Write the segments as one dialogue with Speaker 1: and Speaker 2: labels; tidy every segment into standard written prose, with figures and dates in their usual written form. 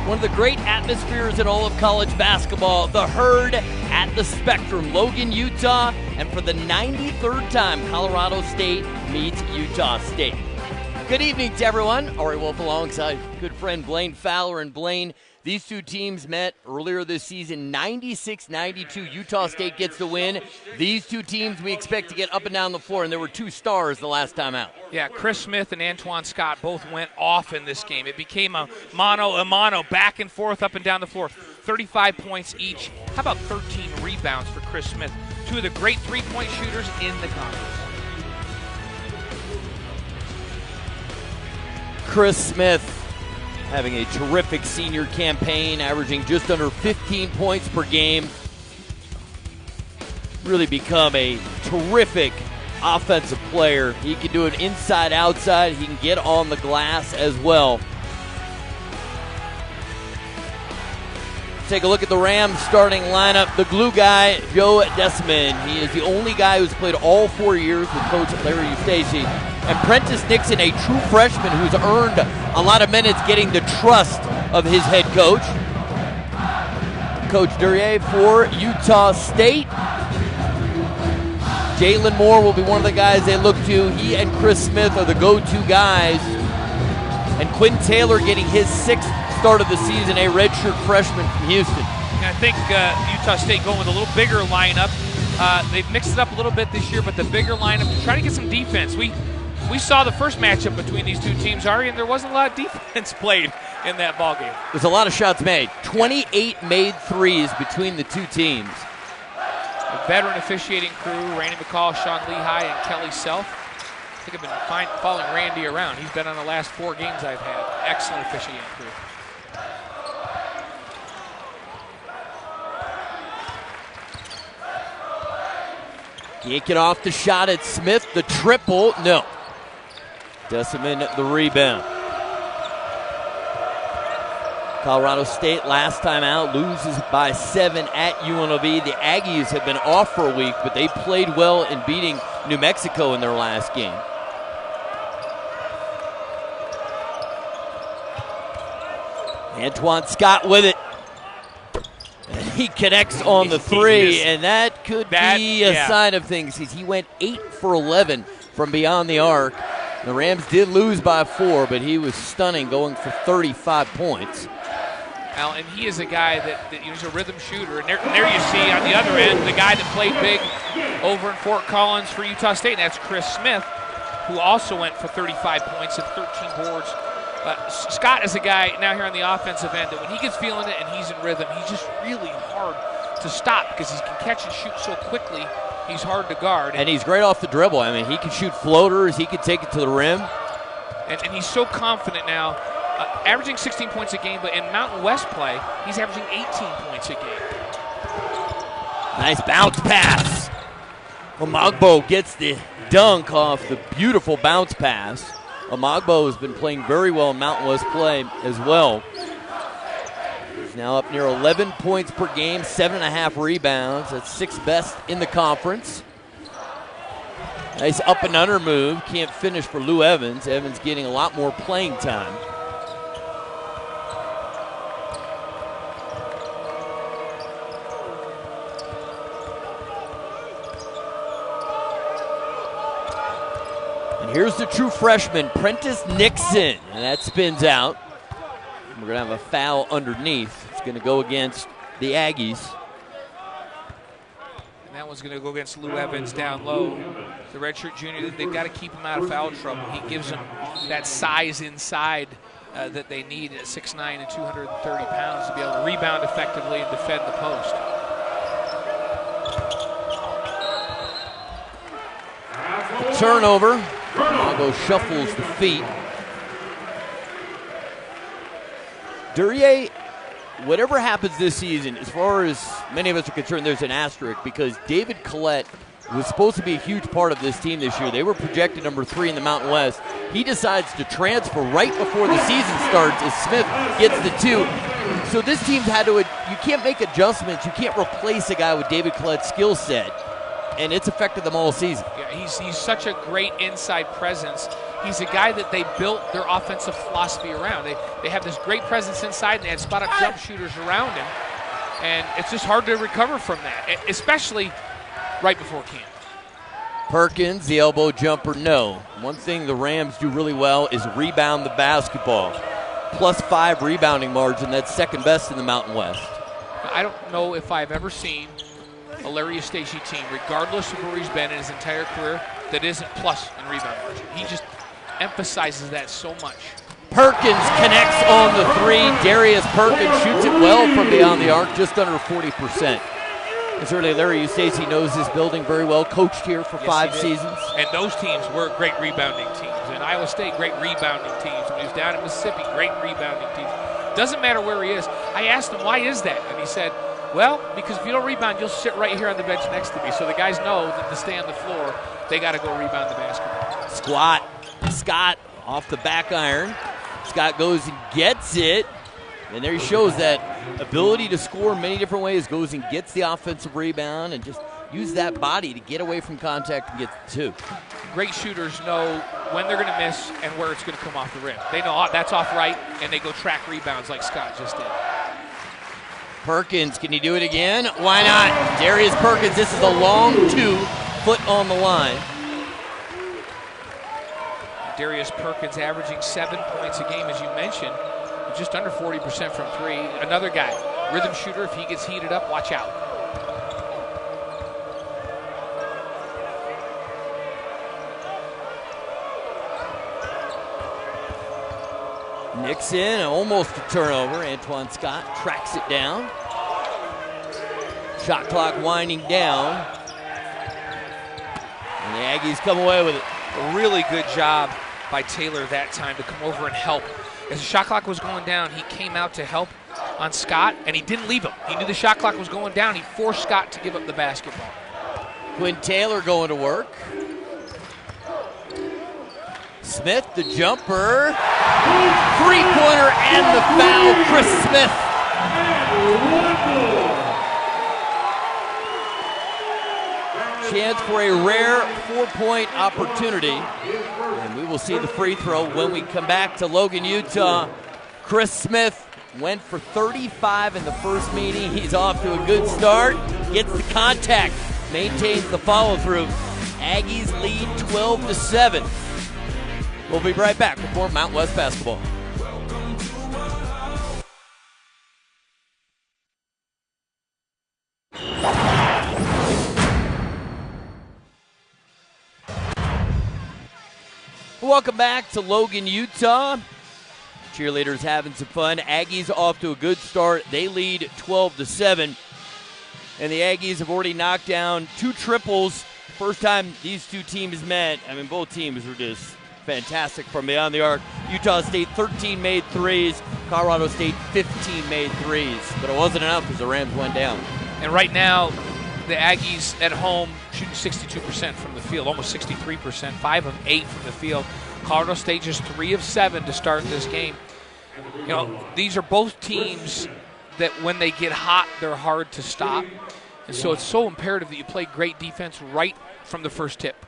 Speaker 1: One of the great atmospheres in all of college basketball, the Herd at the Spectrum, Logan, Utah, and for the 93rd time, Colorado State meets Utah State. Good evening to everyone. Ari Wolf alongside good friend Blaine Fowler. And Blaine, these two teams met earlier this season, 96-92. Utah State gets the win. These two teams we expect to get up and down the floor, and there were two stars the last time out.
Speaker 2: Yeah, Chris Smith and Antoine Scott both went off in this game. It became a mano, back and forth, up and down the floor. 35 points each. How about 13 rebounds for Chris Smith? Two of the great three-point shooters in the conference.
Speaker 1: Chris Smith having a terrific senior campaign, averaging just under 15 points per game. Really become a terrific offensive player. He can do it inside, outside. He can get on the glass as well. Take a look at the Rams starting lineup. The glue guy, Joe Desmond. He is the only guy who's played all 4 years with Coach Larry Eustace. And Prentice Nixon, a true freshman who's earned a lot of minutes getting the trust of his head coach. Coach Duryea for Utah State. Jalen Moore will be one of the guys they look to. He and Chris Smith are the go-to guys. And Quinn Taylor getting his sixth start of the season, a redshirt freshman from Houston.
Speaker 2: I think Utah State going with a little bigger lineup. They've mixed it up a little bit this year, but the bigger lineup to try to get some defense. We saw the first matchup between these two teams, Ari, and there wasn't a lot of defense played in that ballgame.
Speaker 1: There's a lot of shots made. 28 made threes between the two teams.
Speaker 2: A veteran officiating crew, Randy McCall, Sean Lehigh, and Kelly Self. I think I've been following Randy around. He's been on the last 4 games I've had. Excellent officiating crew.
Speaker 1: Yanking off the shot at Smith. The triple, no. Desmond the rebound. Colorado State last time out loses by 7 at UNLV. The Aggies have been off for a week, but they played well in beating New Mexico in their last game. Antoine Scott with it. He connects on the three, and that could be a sign of things. He went 8 for 11 from beyond the arc. The Rams did lose by 4, but he was stunning, going for 35 points.
Speaker 2: Al, and he is a guy that he's a rhythm shooter. And there you see on the other end the guy that played big over in Fort Collins for Utah State, and that's Chris Smith, who also went for 35 points and 13 boards. Scott is a guy now here on the offensive end that when he gets feeling it and he's in rhythm, he's just really hard to stop because he can catch and shoot so quickly. He's hard to guard.
Speaker 1: And he's great off the dribble. I mean, he can shoot floaters. He can take it to the rim.
Speaker 2: And he's so confident now, averaging 16 points a game, but in Mountain West play, he's averaging 18 points a game.
Speaker 1: Nice bounce pass. Omagbo gets the dunk off the beautiful bounce pass. Omagbo has been playing very well in Mountain West play as well. He's now up near 11 points per game, 7.5 rebounds. That's 6th best in the conference. Nice up and under move. Can't finish for Lou Evans. Evans getting a lot more playing time. Here's the true freshman, Prentice Nixon, and that spins out. We're going to have a foul underneath. It's going to go against the Aggies.
Speaker 2: And that one's going to go against Lou Evans down low. The redshirt junior, they've got to keep him out of foul trouble. He gives them that size inside that they need at 6'9" and 230 pounds to be able to rebound effectively and defend the post.
Speaker 1: Turnover. Chicago shuffles the feet. Duryea, whatever happens this season, as far as many of us are concerned, there's an asterisk because David Collette was supposed to be a huge part of this team this year. They were projected number 3 in the Mountain West. He decides to transfer right before the season starts as Smith gets the 2. So this team's had to, you can't make adjustments. You can't replace a guy with David Collette's skill set. And it's affected them all season.
Speaker 2: Yeah, he's such a great inside presence. he's a guy that they built their offensive philosophy around. They have this great presence inside, and they had spot-up jump shooters around him. And it's just hard to recover from that, especially right before camp.
Speaker 1: Perkins, the elbow jumper, no. One thing the Rams do really well is rebound the basketball. +5 rebounding margin, that's second best in the Mountain West.
Speaker 2: I don't know if I've ever seen a Larry Eustachy team, regardless of where he's been in his entire career, that isn't plus in rebound margin. He just emphasizes that so much.
Speaker 1: Perkins connects on the three. Darius Perkins shoots it well from beyond the arc, just under 40%. And certainly Larry Eustachy knows this building very well, coached here for 5 seasons.
Speaker 2: And those teams were great rebounding teams. And Iowa State, great rebounding teams. When he was down in Mississippi, great rebounding teams. Doesn't matter where he is. I asked him, why is that? And he said, well, because if you don't rebound, you'll sit right here on the bench next to me. So the guys know that to stay on the floor, they got to go rebound the basketball.
Speaker 1: Squat. Scott off the back iron. Scott goes and gets it. And there he shows that ability to score many different ways. Goes and gets the offensive rebound and just use that body to get away from contact and get the two.
Speaker 2: Great shooters know when they're going to miss and where it's going to come off the rim. They know that's off right, and they go track rebounds like Scott just did.
Speaker 1: Perkins, can he do it again? Why not? Darius Perkins, this is a long 2, foot on the line.
Speaker 2: Darius Perkins averaging 7 points a game, as you mentioned, just under 40% from 3. Another guy, rhythm shooter, if he gets heated up, watch out.
Speaker 1: Nixon, almost a turnover. Antoine Scott tracks it down. Shot clock winding down. And the Aggies come away with it.
Speaker 2: A really good job by Taylor that time to come over and help. As the shot clock was going down, he came out to help on Scott, and he didn't leave him. He knew the shot clock was going down. He forced Scott to give up the basketball.
Speaker 1: Quinn Taylor going to work. Smith, the jumper. Three-pointer and the foul. Chris Smith. Chance for a rare 4-point opportunity. And we will see the free throw when we come back to Logan, Utah. Chris Smith went for 35 in the first meeting. He's off to a good start. Gets the contact. Maintains the follow-through. Aggies lead 12-7. We'll be right back with more Mountain West basketball. Welcome back to Logan, Utah. Cheerleaders having some fun. Aggies off to a good start. They lead 12-7. And the Aggies have already knocked down 2 triples. First time these two teams met, I mean, both teams were just fantastic from beyond the arc. Utah State 13 made threes. Colorado State 15 made threes. But it wasn't enough because the Rams went down.
Speaker 2: And right now, the Aggies at home shooting 62% from the field, almost 63%, 5 of 8 from the field. Colorado State just 3 of 7 to start this game. You know, these are both teams that when they get hot, they're hard to stop. And so it's so imperative that you play great defense right from the first tip.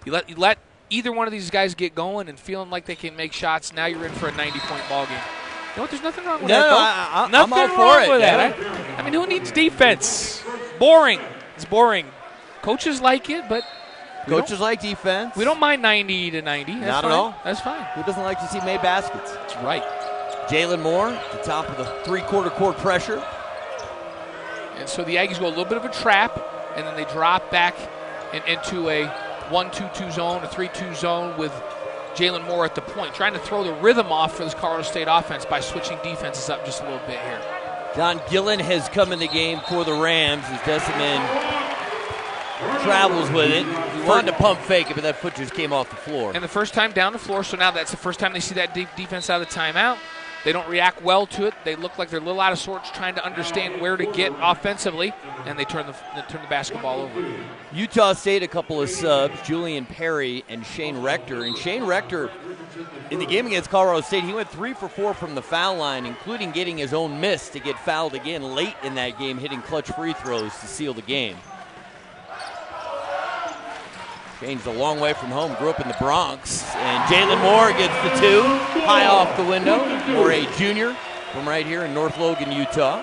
Speaker 2: You let either one of these guys get going and feeling like they can make shots, now you're in for a 90-point ball game. You know what? There's nothing wrong with that, though.
Speaker 1: I'm all for it.
Speaker 2: I mean, who needs defense? Boring. It's boring. Coaches like it, but
Speaker 1: coaches like defense.
Speaker 2: We don't mind 90 to 90. That's
Speaker 1: Not
Speaker 2: fine.
Speaker 1: at all.
Speaker 2: That's fine.
Speaker 1: Who doesn't like to see made baskets?
Speaker 2: That's right.
Speaker 1: Jalen Moore at the top of the three-quarter court pressure.
Speaker 2: And so the Aggies go a little bit of a trap, and then they drop back into a 1-2-2 zone, a 3-2 zone with Jalen Moore at the point, trying to throw the rhythm off for this Colorado State offense by switching defenses up just a little bit here.
Speaker 1: John Gillen has come in the game for the Rams as Deciman travels with it. He wanted to pump fake it, but that foot just came off the floor.
Speaker 2: And the first time down the floor, so now that's the first time they see that deep defense out of the timeout. They don't react well to it. They look like they're a little out of sorts trying to understand where to get offensively, and they turn the basketball over. Utah
Speaker 1: State, a couple of subs, Julian Perry and Shane Rector. And Shane Rector, in the game against Colorado State, he went 3 for 4 from the foul line, including getting his own miss to get fouled again late in that game, hitting clutch free throws to seal the game. Changed a long way from home, grew up in the Bronx. And Jalen Moore gets the 2, high off the window. Moore, a junior from right here in North Logan, Utah.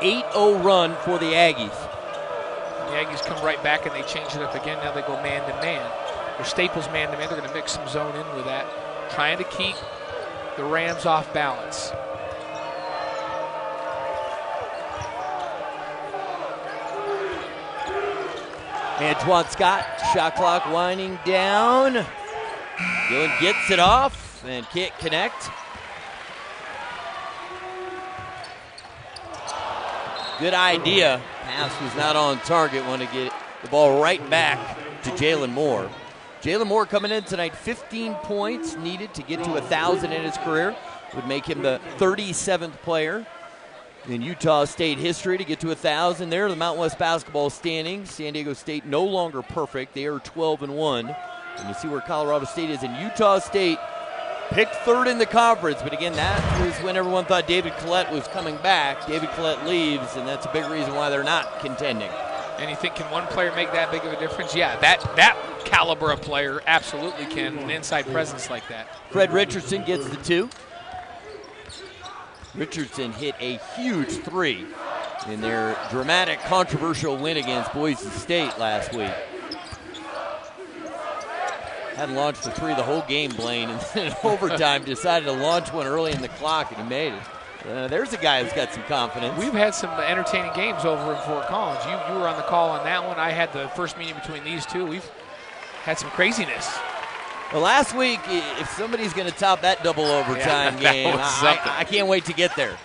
Speaker 1: .80 run for the Aggies.
Speaker 2: The Aggies come right back and they change it up again. Now they go man-to-man. Or Staples man-to-man. They're going to mix some zone in with that, trying to keep the Rams off balance.
Speaker 1: Antoine Scott, shot clock winding down. Dillon gets it off and can't connect. Good idea. Pass was not on target. Want to get the ball right back to Jalen Moore. Jalen Moore coming in tonight, 15 points needed to get to 1,000 in his career. Would make him the 37th player in Utah State history to get to 1,000. There, the Mountain West basketball standings. San Diego State no longer perfect. They are 12-1. And you see where Colorado State is. And Utah State picked third in the conference. But again, that was when everyone thought David Collette was coming back. David Collette leaves, and that's a big reason why they're not contending.
Speaker 2: And you think, can one player make that big of a difference? Yeah, that caliber of player absolutely can, an inside presence like that.
Speaker 1: Fred Richardson gets the 2. Richardson hit a huge 3 in their dramatic, controversial win against Boise State last week. Hadn't launched a 3 the whole game, Blaine, and then in overtime decided to launch one early in the clock, and he made it. There's a guy who's got some confidence.
Speaker 2: We've had some entertaining games over in Fort Collins. You were on the call on that one. I had the first meeting between these two. We've had some craziness.
Speaker 1: Well, last week, if somebody's going to top that double overtime game, I can't wait to get there.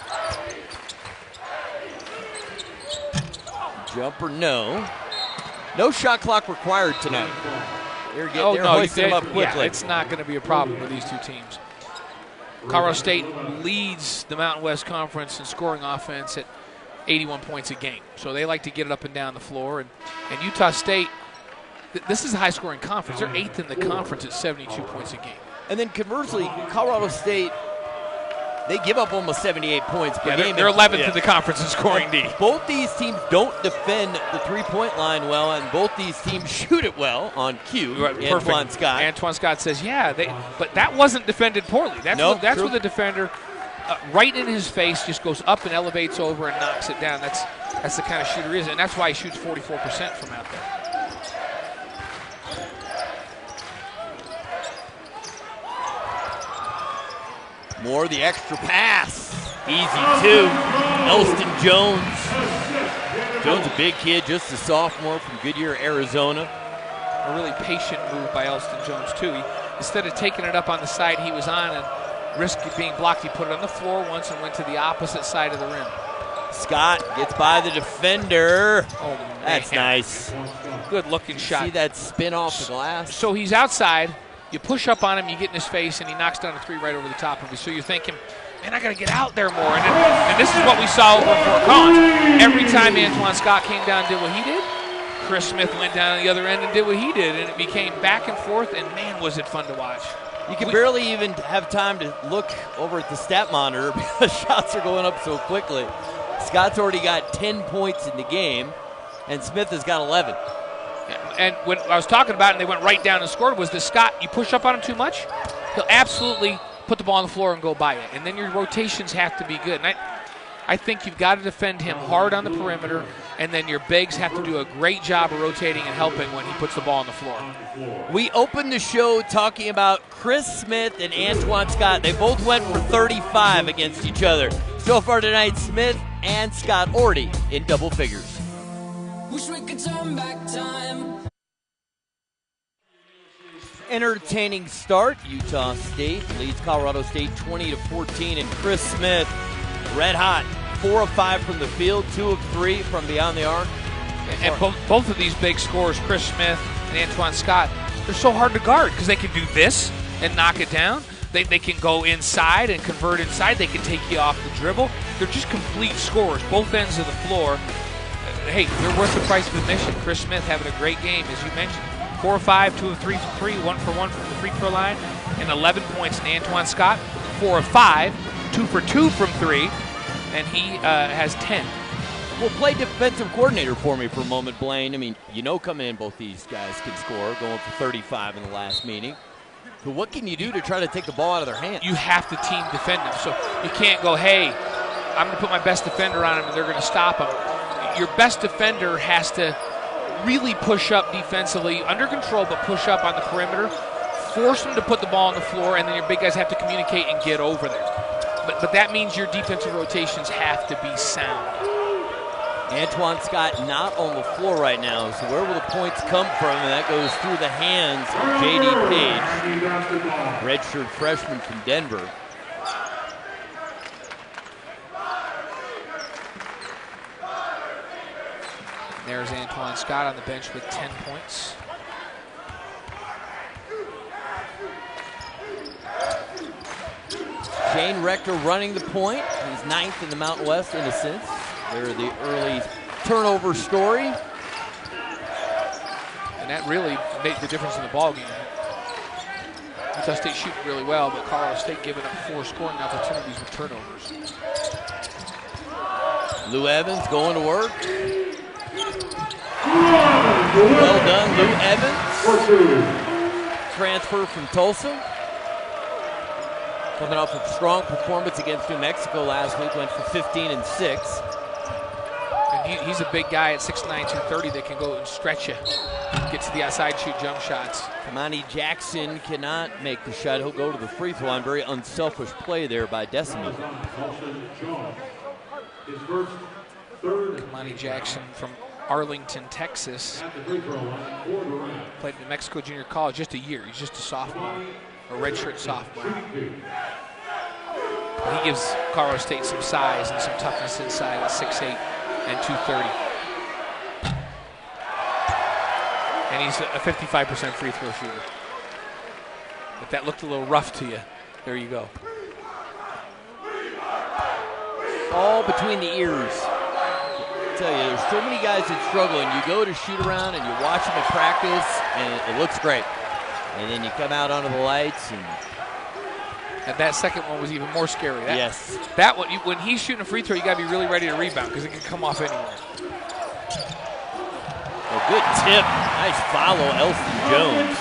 Speaker 1: Jumper, no. No shot clock required tonight. They're hoisting them up quickly.
Speaker 2: Yeah, it's not going to be a problem with these two teams. Colorado State leads the Mountain West Conference in scoring offense at 81 points a game. So they like to get it up and down the floor. And Utah State, this is a high-scoring conference. They're 8th in the conference at 72 points a game.
Speaker 1: And then conversely, Colorado State, they give up almost 78 points per game.
Speaker 2: They're 11th in the conference in scoring D.
Speaker 1: Both these teams don't defend the three-point line well, and both these teams shoot it well on cue.
Speaker 2: Right,
Speaker 1: Antoine Scott.
Speaker 2: Antoine Scott says, but that wasn't defended poorly. That's where the defender, right in his face, just goes up and elevates over and knocks it down. That's the kind of shooter he is, and that's why he shoots 44% from out there.
Speaker 1: Moore, the extra pass. Easy 2. Elston Jones. Jones, a big kid, just a sophomore from Goodyear, Arizona.
Speaker 2: A really patient move by Elston Jones, too. Instead of taking it up on the side he was on and risk being blocked, he put it on the floor once and went to the opposite side of the rim.
Speaker 1: Scott gets by the defender.
Speaker 2: Oh, man.
Speaker 1: That's nice.
Speaker 2: Good-looking shot.
Speaker 1: See that spin off the glass?
Speaker 2: So he's outside. You push up on him, you get in his face, and he knocks down a 3 right over the top of you. So you're thinking, man, I got to get out there more. And this is what we saw over in Fort Collins. Every time Antoine Scott came down and did what he did, Chris Smith went down on the other end and did what he did. And it became back and forth, and man, was it fun to watch.
Speaker 1: You can barely even have time to look over at the stat monitor because shots are going up so quickly. Scott's already got 10 points in the game, and Smith has got 11.
Speaker 2: And when I was talking about it and they went right down and scored, was this Scott, you push up on him too much, he'll absolutely put the ball on the floor and go by it. And then your rotations have to be good. And I think you've got to defend him hard on the perimeter, and then your bigs have to do a great job of rotating and helping when he puts the ball on the floor.
Speaker 1: We opened the show talking about Chris Smith and Antoine Scott. They both went for 35 against each other. So far tonight, Smith and Scott already in double figures.
Speaker 3: Wish we could turn back time.
Speaker 1: Entertaining start. Utah State leads Colorado State 20-14, and Chris Smith, red hot, 4 of 5 from the field, 2 of 3 from beyond the arc.
Speaker 2: And both of these big scorers, Chris Smith and Antoine Scott, they're so hard to guard because they can do this and knock it down. They can go inside and convert inside. They can take you off the dribble. They're just complete scorers, both ends of the floor. Hey, they're worth the price of admission. Chris Smith having a great game, as you mentioned. 4 of 5, 2 of 3 from 3, 1 for 1 from the free throw line, and 11 points. And Antoine Scott, 4 of 5, 2 for 2 from 3, and he has 10 from
Speaker 1: Well, play defensive coordinator for me for a moment, Blaine. I mean, coming in, both these guys can score, going for 35 in the last meeting. So what can you do to try to take the ball out of their hands?
Speaker 2: You have to team defend them. So you can't go, hey, I'm going to put my best defender on him and they're going to stop him. Your best defender has to really push up defensively, under control, but push up on the perimeter, force them to put the ball on the floor, and then your big guys have to communicate and get over there. But that means your defensive rotations have to be sound.
Speaker 1: Antoine Scott not on the floor right now, so where will the points come from? And that goes through the hands of J.D. Page, redshirt freshman from Denver.
Speaker 2: There's Antoine Scott on the bench with 10 points.
Speaker 1: Shane Rector running the point. He's 9th in the Mountain West in assists. They're the early turnover story.
Speaker 2: And that really made the difference in the ball game. Utah State shooting really well, but Colorado State giving up 4 scoring opportunities with turnovers.
Speaker 1: Lou Evans going to work. Well done, Lou Evans. Transfer from Tulsa. Coming off a strong performance against New Mexico last week, went for 15 and 6.
Speaker 2: And he's a big guy at 6'9", 230 that can go and stretch you, get to the outside, shoot jump shots.
Speaker 1: Kamani Jackson cannot make the shot. He'll go to the free throw line. Very unselfish play there by Decimus.
Speaker 2: Kamani Jackson from Arlington, Texas. Played in New Mexico Junior College just a year. He's just a sophomore, a redshirt sophomore. But he gives Colorado State some size and some toughness inside at 6'8" and 230. And he's a 55% free throw shooter. If that looked a little rough to you, there you go.
Speaker 1: All between the ears. I tell you, there's so many guys that struggle, and you go to shoot around and you watch them at practice, and it looks great. And then you come out onto the lights, and
Speaker 2: that second one was even more scary.
Speaker 1: Yes.
Speaker 2: That one, when he's shooting a free throw, you got to be really ready to rebound because it can come off anywhere.
Speaker 1: A good tip. Nice follow, Elston Jones.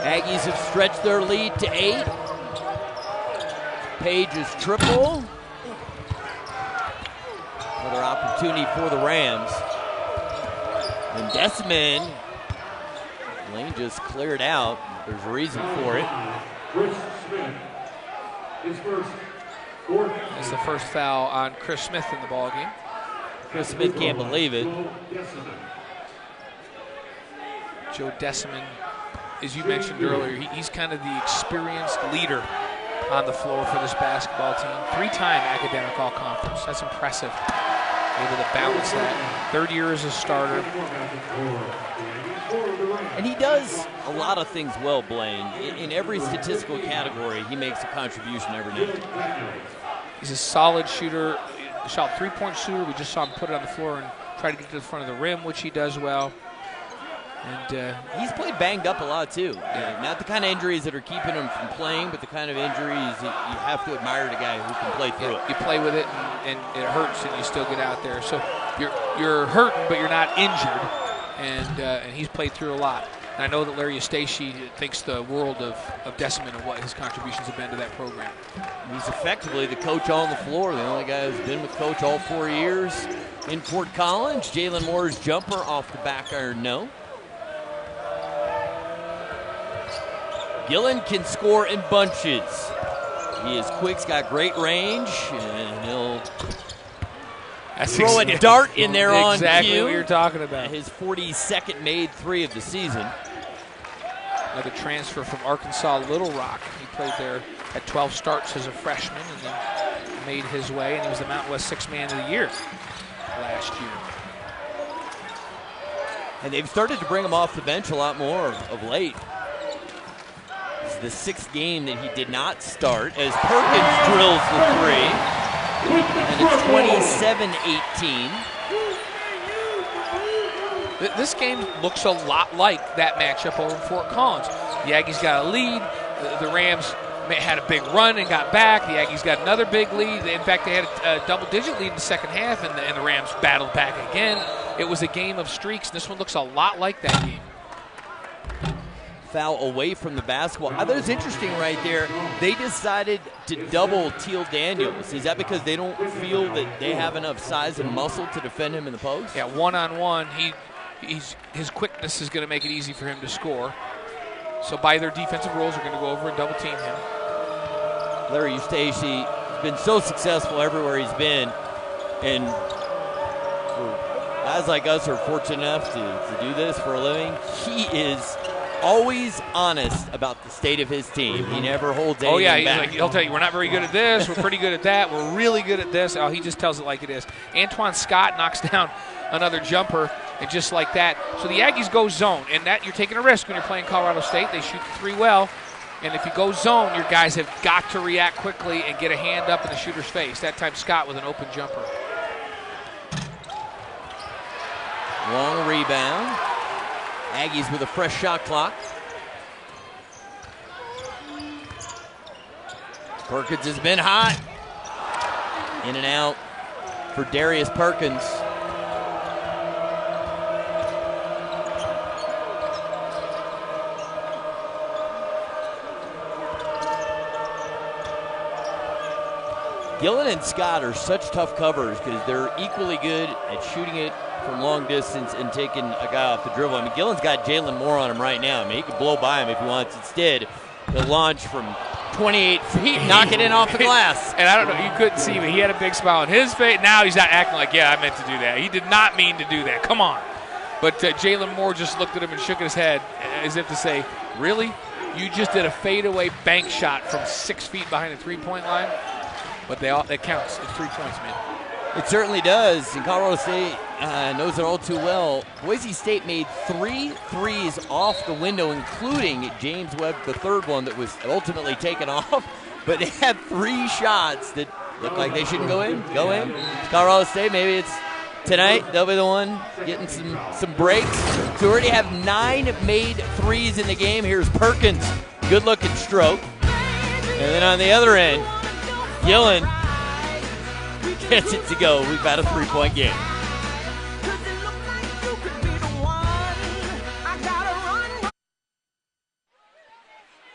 Speaker 1: Aggies have stretched their lead to 8. Page's triple. Another opportunity for the Rams. And Deciman, Lane just cleared out. There's a reason for it.
Speaker 2: It's the first foul on Chris Smith in the ballgame.
Speaker 1: Chris Smith can't believe it.
Speaker 2: Joe Deciman, as you mentioned earlier, he's kind of the experienced leader on the floor for this basketball team. 3-time academic all-conference. That's impressive. Able to balance that. 3rd year as a starter.
Speaker 1: And he does a lot of things well, Blaine. In every statistical category, he makes a contribution every night.
Speaker 2: He's a solid shooter. Shot 3-point shooter. We just saw him put it on the floor and try to get to the front of the rim, which he does well. And
Speaker 1: he's played banged up a lot, too. Not the kind of injuries that are keeping him from playing, but the kind of injuries that you have to admire the guy who can play through it.
Speaker 2: You play with it, and it hurts, and you still get out there. So you're hurting, but you're not injured. And he's played through a lot. And I know that Larry Eustachy thinks the world of Deciman and what his contributions have been to that program.
Speaker 1: He's effectively the coach on the floor, the only guy who's been with Coach all 4 years in Fort Collins. Jalen Moore's jumper off the back iron, no. Gillen can score in bunches. He is quick, he's got great range, and he'll throw a dart in there on cue.
Speaker 2: Exactly what you're talking about.
Speaker 1: His 42nd made 3 of the season.
Speaker 2: Another transfer from Arkansas Little Rock. He played there at 12 starts as a freshman and then made his way, and he was the Mountain West 6th Man of the Year last year.
Speaker 1: And they've started to bring him off the bench a lot more of late. The 6th game that he did not start as Perkins drills the 3. And it's 27-18.
Speaker 2: This game looks a lot like that matchup over in Fort Collins. The Aggies got a lead. The Rams had a big run and got back. The Aggies got another big lead. In fact, they had a double-digit lead in the second half, and the Rams battled back again. It was a game of streaks, and this one looks a lot like that game.
Speaker 1: Foul away from the basketball. I thought it was interesting right there. They decided to double Teal Daniels. Is that because they don't feel that they have enough size and muscle to defend him in the post?
Speaker 2: Yeah, one-on-one, his quickness is going to make it easy for him to score. So by their defensive rules, they're going to go over and double team him.
Speaker 1: Larry Eustace has been so successful everywhere he's been, and guys like us are fortunate enough to do this for a living. He is always honest about the state of his team. He never holds anything back.
Speaker 2: He'll tell you, we're not very good at this, we're pretty good at that, we're really good at this. Oh, he just tells it like it is. Antoine Scott knocks down another jumper, and just like that. So the Aggies go zone, and that you're taking a risk when you're playing Colorado State. They shoot the three well, and if you go zone, your guys have got to react quickly and get a hand up in the shooter's face. That time Scott with an open jumper.
Speaker 1: Long rebound. Aggies with a fresh shot clock. Perkins has been hot. In and out for Darius Perkins. Gillen and Scott are such tough covers because they're equally good at shooting it from long distance and taking a guy off the dribble. I mean, Gillen's got Jalen Moore on him right now. I mean, he could blow by him if he wants. Instead, he'll launch from 28 feet, knock it in off the glass.
Speaker 2: And I don't know, you couldn't see, but he had a big smile on his face. Now he's not acting like, yeah, I meant to do that. He did not mean to do that. Come on. But Jalen Moore just looked at him and shook his head as if to say, really? You just did a fadeaway bank shot from 6 feet behind the three-point line? But that counts. It's 3 points, man.
Speaker 1: It certainly does, and Colorado State knows it all too well. Boise State made 3 threes off the window, including James Webb, the third one that was ultimately taken off. But they had 3 shots that looked like they shouldn't go in. Go in. Colorado State, maybe it's tonight. They'll be the one getting some breaks. So we already have 9 made threes in the game. Here's Perkins. Good-looking stroke. And then on the other end, Gillen gets it to go. We've got a 3-point game.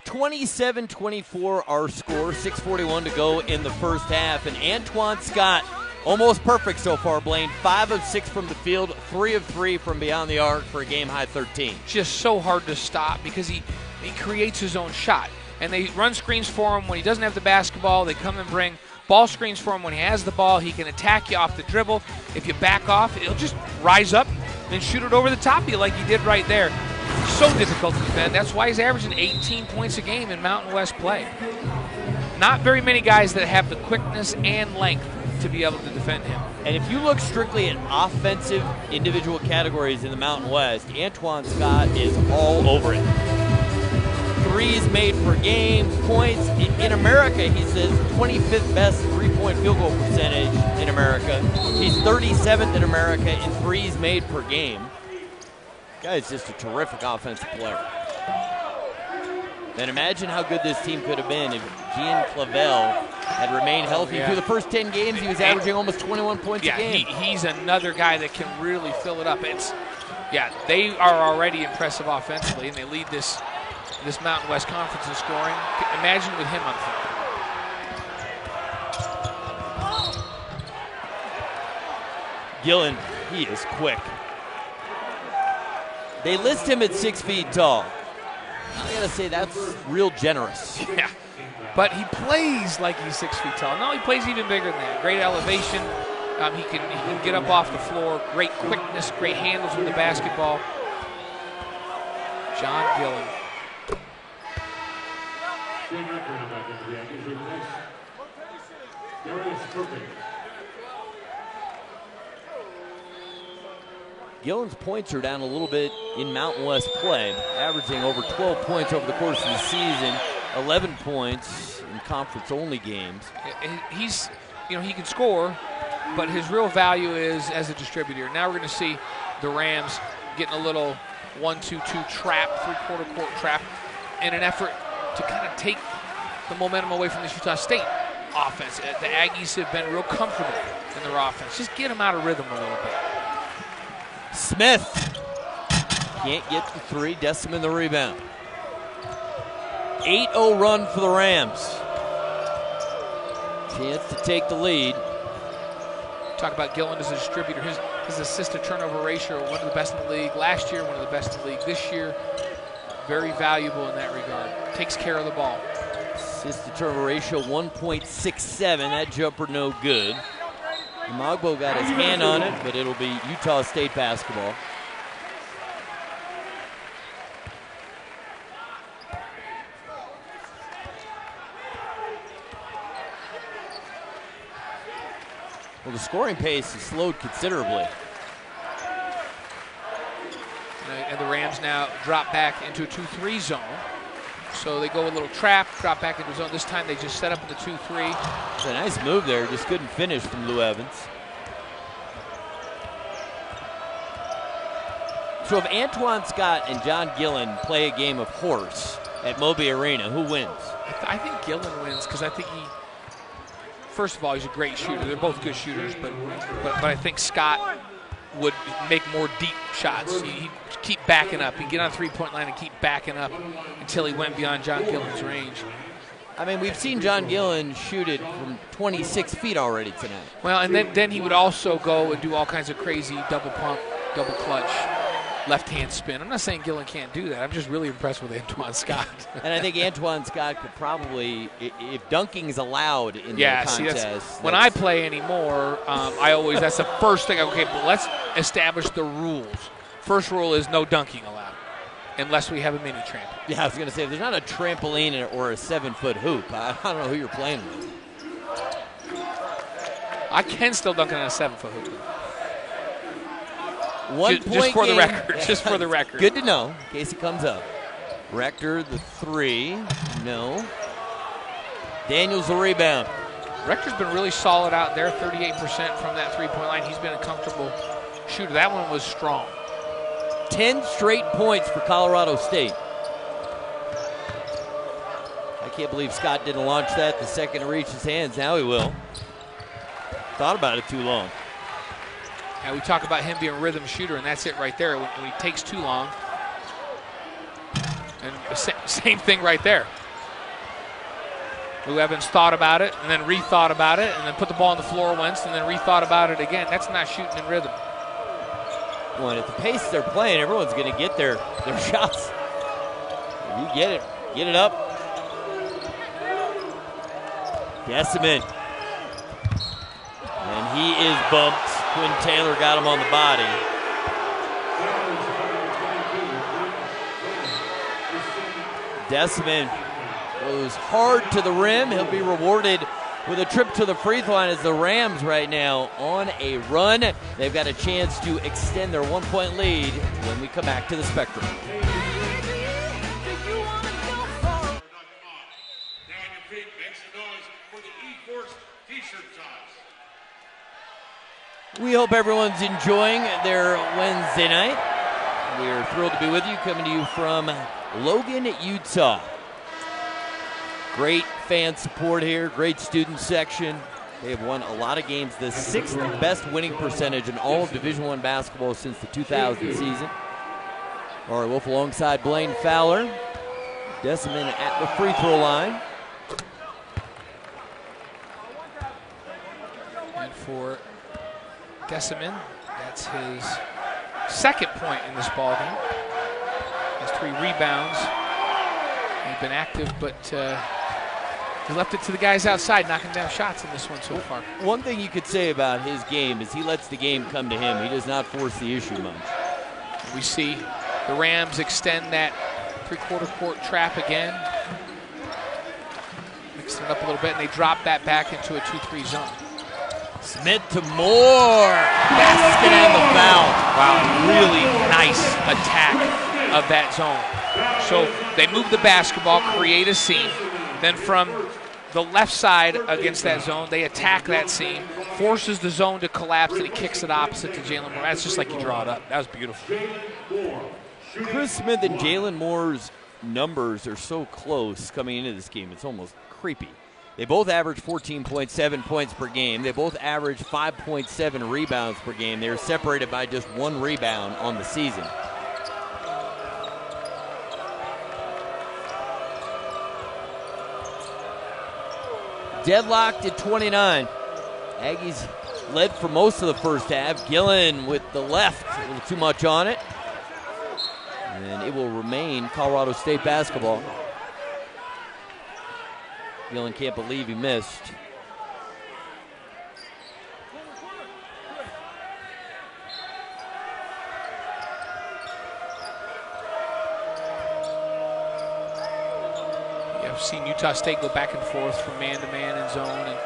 Speaker 1: (27-24) our score. 6:41 to go in the first half. And Antoine Scott, almost perfect so far, Blaine. 5 of 6 from the field, 3 of 3 from beyond the arc for a game-high 13.
Speaker 2: Just so hard to stop because he creates his own shot. And they run screens for him when he doesn't have the basketball. They come and bring ball screens for him when he has the ball. He can attack you off the dribble. If you back off, he'll just rise up and shoot it over the top of you like he did right there. So difficult to defend. That's why he's averaging 18 points a game in Mountain West play. Not very many guys that have the quickness and length to be able to defend him.
Speaker 1: And if you look strictly at offensive individual categories in the Mountain West, Antoine Scott is all over it. Threes made per game, points. In America, he says 25th best three-point field goal percentage in America. He's 37th in America in threes made per game. Guy's just a terrific offensive player. And imagine how good this team could have been if Gian Clavel had remained healthy. Through the first 10 games, he was averaging almost 21 points a game.
Speaker 2: He's another guy that can really fill it up. They are already impressive offensively, and they lead this Mountain West Conference in scoring. Imagine with him on the floor.
Speaker 1: Gillen, he is quick. They list him at 6 feet tall. I gotta say, that's real generous.
Speaker 2: Yeah, but he plays like he's 6 feet tall. No, he plays even bigger than that. Great elevation. He can get up off the floor. Great quickness, great handles with the basketball. John Gillen.
Speaker 1: Gillen's points are down a little bit in Mountain West play, averaging over 12 points over the course of the season, 11 points in conference-only games.
Speaker 2: He can score, but his real value is as a distributor. Now we're going to see the Rams getting a little 1-2-2 trap, three-quarter court trap, in an effort to kind of take the momentum away from this Utah State offense. The Aggies have been real comfortable in their offense. Just get them out of rhythm a little bit.
Speaker 1: Smith can't get the three. Deciman the rebound. 8-0 run for the Rams. Chance to take the lead.
Speaker 2: Talk about Gillen as a distributor. His assist-to-turnover ratio, one of the best in the league. Last year, one of the best in the league. This year, very valuable in that regard. Takes care of the ball.
Speaker 1: Assist-to-turnover ratio 1.67. That jumper no good. Magbo got his hand on it, but it'll be Utah State basketball. Well, the scoring pace has slowed considerably.
Speaker 2: And the Rams now drop back into a 2-3 zone. So they go a little trap, drop back into zone. This time they just set up in the 2-3.
Speaker 1: It's a nice move there, just couldn't finish from Lou Evans. So if Antoine Scott and John Gillen play a game of horse at Moby Arena, who wins?
Speaker 2: I think Gillen wins because I think first of all, he's a great shooter. They're both good shooters, but I think Scott would make more deep shots. He'd keep backing up. He'd get on the three-point line and keep backing up until he went beyond John Gillen's range.
Speaker 1: I mean, we've seen John Gillen shoot it from 26 feet already tonight.
Speaker 2: Well, and then he would also go and do all kinds of crazy double pump, double clutch, left-hand spin. I'm not saying Gillen can't do that. I'm just really impressed with Antoine Scott.
Speaker 1: And I think Antoine Scott could probably, if dunking's allowed in the contest.
Speaker 2: When I play anymore, that's the first thing. Okay, but let's establish the rules. First rule is no dunking allowed, unless we have a mini tramp.
Speaker 1: Yeah, I was going to say, if there's not a trampoline or a 7-foot hoop, I don't know who you're playing with.
Speaker 2: I can still dunk on a 7-foot hoop.
Speaker 1: Just
Speaker 2: for the record. Just for the record.
Speaker 1: Good to know, in case it comes up. Rector, the three. No. Daniels, the rebound.
Speaker 2: Rector's been really solid out there, 38% from that three-point line. He's been a comfortable shooter. That one was strong.
Speaker 1: 10 straight points for Colorado State. I can't believe Scott didn't launch that the second it reached his hands. Now he will. Thought about it too long.
Speaker 2: And we talk about him being a rhythm shooter, and that's it right there. When he takes too long. And the same thing right there. Lou Evans thought about it, and then rethought about it, and then put the ball on the floor once, and then rethought about it again. That's not shooting in rhythm.
Speaker 1: Well, at the pace they're playing, everyone's going to get their shots. If you get it up. Deciman. And he is bumped. Quinn Taylor got him on the body. Deciman goes hard to the rim. He'll be rewarded with a trip to the free throw line as the Rams right now on a run. They've got a chance to extend their 1-point lead when we come back to the Spectrum. We hope everyone's enjoying their Wednesday night. We're thrilled to be with you, coming to you from Logan, Utah. Great fan support here, great student section. They have won a lot of games, the 6th best winning percentage in all of Division I basketball since the 2000 season. All right, Wolf alongside Blaine Fowler. Deciman at the free throw line.
Speaker 2: And for Deciman, that's his second point in this ballgame. Has 3 rebounds. He's been active, but he left it to the guys outside, knocking down shots in this one so far.
Speaker 1: One thing you could say about his game is he lets the game come to him. He does not force the issue much.
Speaker 2: We see the Rams extend that three-quarter court trap again. Mix it up a little bit, and they drop that back into a 2-3 zone.
Speaker 1: Smith to Moore. Basket and the foul.
Speaker 2: Wow, really nice attack of that zone. So they move the basketball, create a seam. Then from the left side against that zone, they attack that seam, forces the zone to collapse, and he kicks it opposite to Jalen Moore. That's just like you draw it up. That was beautiful.
Speaker 1: Chris Smith and Jalen Moore's numbers are so close coming into this game. It's almost creepy. They both average 14.7 points per game. They both average 5.7 rebounds per game. They're separated by just 1 rebound on the season. Deadlocked at 29. Aggies led for most of the first half. Gillen with the left, a little too much on it. And it will remain Colorado State basketball. Gillen can't believe he missed.
Speaker 2: I've seen Utah State go back and forth from man-to-man and zone,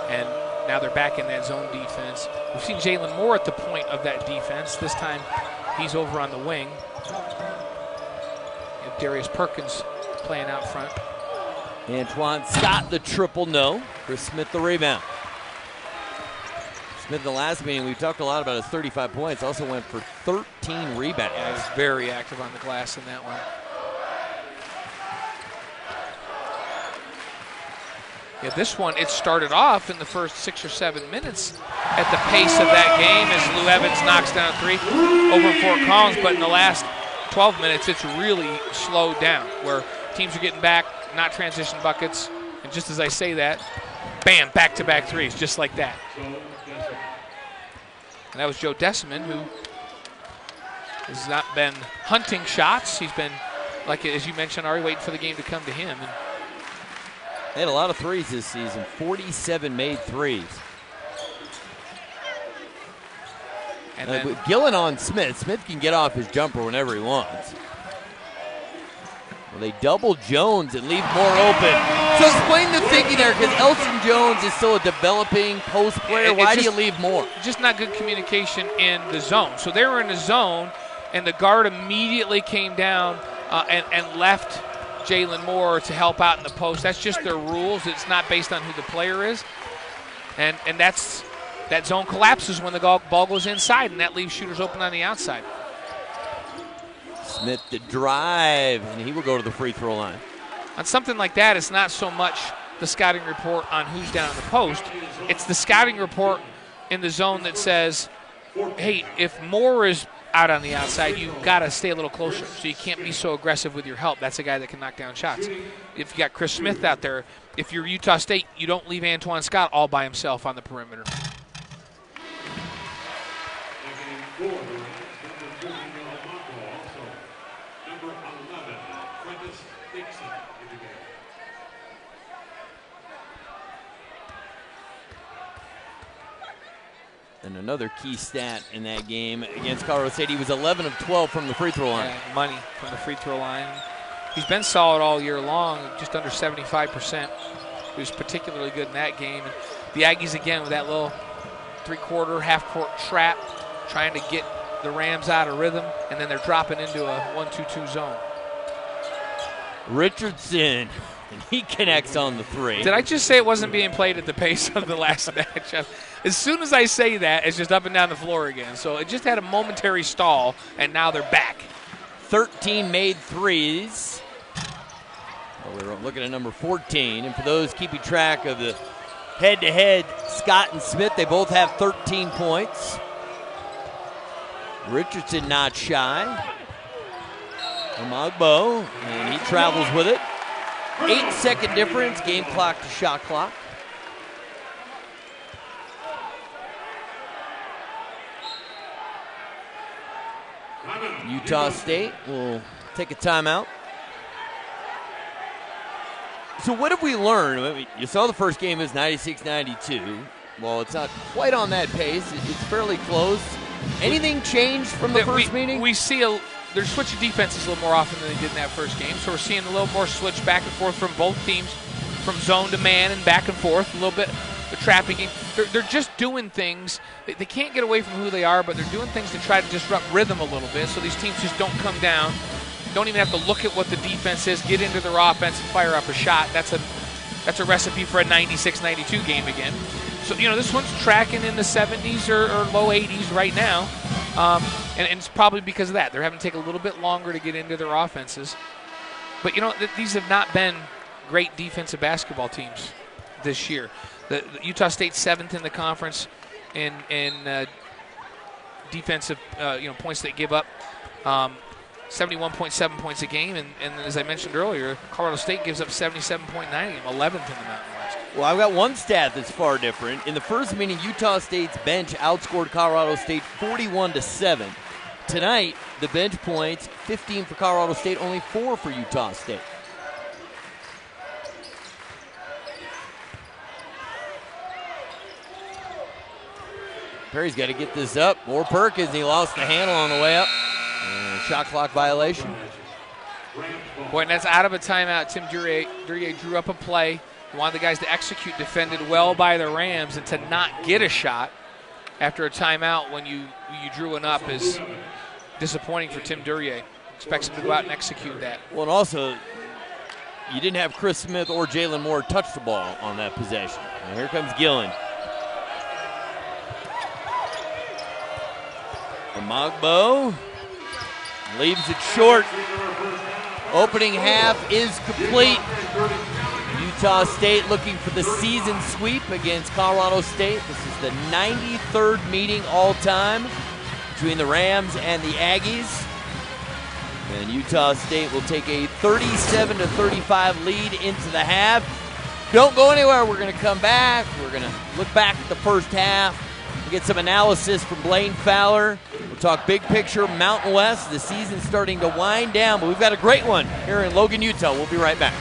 Speaker 2: and now they're back in that zone defense. We've seen Jalen Moore at the point of that defense. This time he's over on the wing. You have Darius Perkins playing out front.
Speaker 1: Antoine Scott the triple no. Chris Smith the rebound. Smith in the last meeting, we talked a lot about his 35 points. Also went for 13 rebounds.
Speaker 2: Yeah, he's very active on the glass in that one. Yeah, this one, it started off in the first 6 or 7 minutes at the pace of that game as Lou Evans knocks down 3 over Fort Collins, but in the last 12 minutes, it's really slowed down where teams are getting back, not transition buckets, and just as I say that, bam, back-to-back threes, just like that. And that was Joe Deciman, who has not been hunting shots. He's been, like as you mentioned, Ari, waiting for the game to come to him. And
Speaker 1: they had a lot of threes this season, 47 made threes.
Speaker 2: And then,
Speaker 1: with Gillen on Smith, Smith can get off his jumper whenever he wants. Well, they double Jones and leave Moore open. So explain the thinking there, because Elson Jones is still a developing post player. Why do you leave Moore?
Speaker 2: Just not good communication in the zone. So they were in the zone, and the guard immediately came down and left Jalen Moore to help out in the post. That's just their rules. It's not based on who the player is. And that zone collapses when the ball goes inside, and that leaves shooters open on the outside.
Speaker 1: Smith the drive, and he will go to the free throw line.
Speaker 2: On something like that, it's not so much the scouting report on who's down in the post. It's the scouting report in the zone that says, hey, if Moore is out on the outside, you've got to stay a little closer. So you can't be so aggressive with your help. That's a guy that can knock down shots. If you got Chris Smith out there, if you're Utah State, you don't leave Antoine Scott all by himself on the perimeter.
Speaker 1: And another key stat in that game against Colorado State, he was 11 of 12 from the free throw line.
Speaker 2: Yeah, money from the free throw line. He's been solid all year long, just under 75%. He was particularly good in that game. And the Aggies, again, with that little three-quarter, half-court trap, trying to get the Rams out of rhythm, and then they're dropping into a 1-2-2 zone.
Speaker 1: Richardson, and he connects on the three.
Speaker 2: Did I just say it wasn't being played at the pace of the last match? As soon as I say that, it's just up and down the floor again. So it just had a momentary stall, and now they're back.
Speaker 1: 13 made threes. Well, we're looking at number 14. And for those keeping track of the head-to-head, Scott and Smith, they both have 13 points. Richardson not shy. Amagbo, and he travels with it. 8-second difference, game clock to shot clock. Utah State will take a timeout. So what have we learned? I mean, you saw the first game is 96-92. Well, it's not quite on that pace. It's fairly close. Anything changed from the first meeting?
Speaker 2: We see they're switching defenses a little more often than they did in that first game. So we're seeing a little more switch back and forth from both teams, from zone to man and back and forth. A little bit the trapping game. They're just doing things. They can't get away from who they are, but they're doing things to try to disrupt rhythm a little bit so these teams just don't come down. Don't even have to look at what the defense is, get into their offense and fire up a shot. That's a recipe for a 96-92 game again. So, this one's tracking in the 70s or low 80s right now. And it's probably because of that. They're having to take a little bit longer to get into their offenses. But, these have not been great defensive basketball teams this year. The Utah State's 7th in the conference in defensive points they give up, 71.7 points a game. And as I mentioned earlier, Colorado State gives up 77.9 a game, 11th in the Mountain West.
Speaker 1: Well, I've got one stat that's far different. In the first meeting, Utah State's bench outscored Colorado State 41-7. Tonight, the bench points, 15 for Colorado State, only 4 for Utah State. Perry's got to get this up. More Perkins. He lost the handle on the way up. And shot clock violation.
Speaker 2: Boy, and that's out of a timeout. Tim Duryea drew up a play. He wanted the guys to execute, defended well by the Rams, and to not get a shot after a timeout when you drew one up is disappointing for Tim Duryea. Expects him to go out and execute that.
Speaker 1: Well, and also, you didn't have Chris Smith or Jalen Moore touch the ball on that possession. And here comes Gillen. Amagbo leaves it short. Opening half is complete. Utah State looking for the season sweep against Colorado State. This is the 93rd meeting all-time between the Rams and the Aggies. And Utah State will take a 37-35 lead into the half. Don't go anywhere. We're going to come back. We're going to look back at the first half. We'll get some analysis from Blaine Fowler. We'll talk big picture Mountain West. The season's starting to wind down, but we've got a great one here in Logan, Utah. We'll be right back.